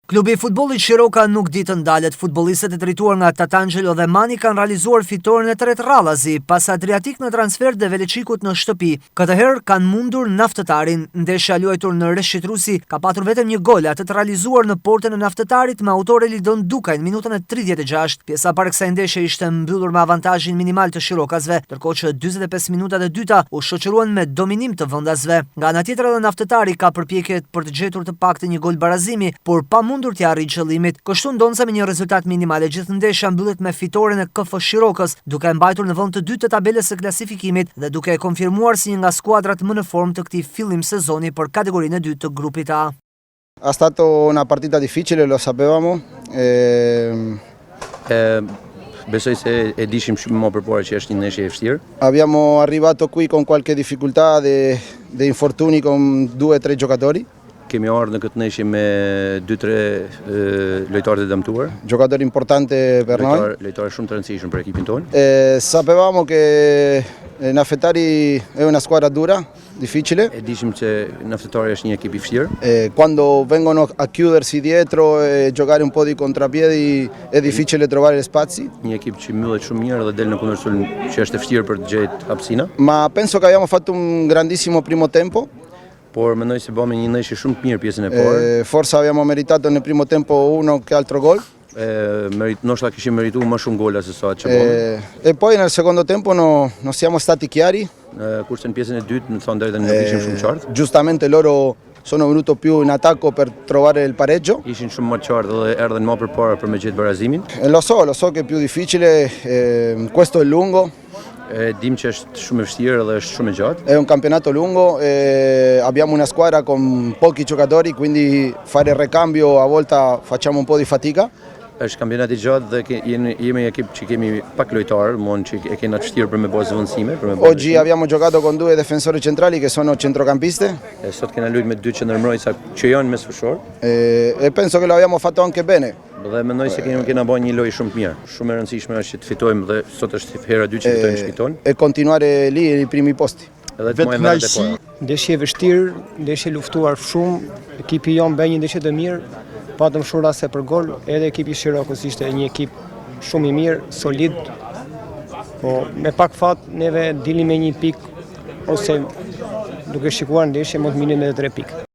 Klubi i futbollit Shiroka nuk di të ndalet. Futbollistët e drejtuar nga Tatangelo dhe Mani kanë realizuar fitoren e tret rradhazi pas Adriatik në transfer dhe Velechikut në shtëpi. Këtë herë kanë mundur Naftëtarin. Ndeshja luajtur në Reshqit Rusi ka patur vetëm një gol, atë të realizuar në portën e Naftëtarit me autor Elidon Dukaj në minutën e 36. Pjesa parë kësaj ndeshje ishte mbyllur me avantazhin minimal të Shirokasve, ndërkohë që 45 minutat e dyta u shoqëruan me dominim të vendasve. Nga ana tjetër edhe Naftëtari ka përpjekjet për të gjetur të paktën një gol barazimi, por pa mundur të arrijë qëllimit. Kështu ndonse me një rezultat minimal, gjithë ndeshja mbyllet me fitoren e KF Shirokës, duke mbajtur në vend të dytë të tabelës së klasifikimit dhe duke e konfirmuar si një nga skuadrat më në formë të këtij fillim sezoni për kategorinë e dytë të grupit A. Ha stato una partita difficile, lo sapevamo. Besoj se e dishim shumë më përpara që është një ndeshje e vështirë. Abbiamo arrivato qui con qualche difficoltà de infortuni con 2-3 giocatori. Kemi ardhur në këtë ndeshje me 2-3 lojtarë të dëmtuar. Giocatori importante per noi. Lojtarë shumë të rëndësishëm për ekipin tonë. Sapevamo che Naftëtari è una squadra dura, difficile. E dishim që Naftëtari është një ekip i vështirë. Quando vengono a chiudersi dietro e giocare un po' di contrapiedi è difficile trovare gli spazi. Një ekip që mbyllet shumë mirë dhe del në kundërsulm që është e vështirë për të gjetur hapësina. Ma penso che abbiamo fatto un grandissimo primo tempo. Por mendoj se bëmë një ndeshje shumë të mirë pjesën e parë. Forse abbiamo meritato nel primo tempo uno che altro gol. Ndoshta kishim merituar më shumë gola se sa që bëmë. E poi nel secondo tempo non siamo stati chiari. Kurse në pjesën e dytë, në thënë drejtën, nuk ishim shumë qartë. Giustamente loro sono venuto più in attacco per trovare il pareggio. Ishin shumë më qartë dhe erdhën më përpara për me gjetë barazimin. Lo so che è più difficile, questo è lungo. Dim që është shumë e vështirë dhe është shumë e gjatë. È un campionato lungo, abbiamo una squadra con pochi giocatori, quindi fare il recambio a volte facciamo un po' di fatica. Është kampionat i gjatë dhe jemi një ekip që kemi pak lojtarë, që e kena të vështirë për me bërë zëvendësime. Oggi abbiamo giocato con 2 difensori centrali che sono centrocampiste. Sot kena luajtur me 2 qendërmbrojtësa që janë mesfushor. E penso che lo abbiamo fatto anche bene. Dhe mendoj se kena bërë një lojë shumë të mirë. Shumë e rëndësishme është që të fitojmë dhe sot është hera 2 që fitojmë shtëpinë tonë. E continuare lì i primi posti. Edhe të mojmë vendet e para. Ndeshje e vështirë, ndeshje luftuar shumë, ekipi jon bën një ndeshje të mirë, patëm shumë raste për gol, edhe ekipi i Shirokës ishte një ekip shumë i mirë, solid. Po me pak fat neve dilnim me 1 pikë ose duke shikuar ndeshje mund të minim edhe 3 pikë.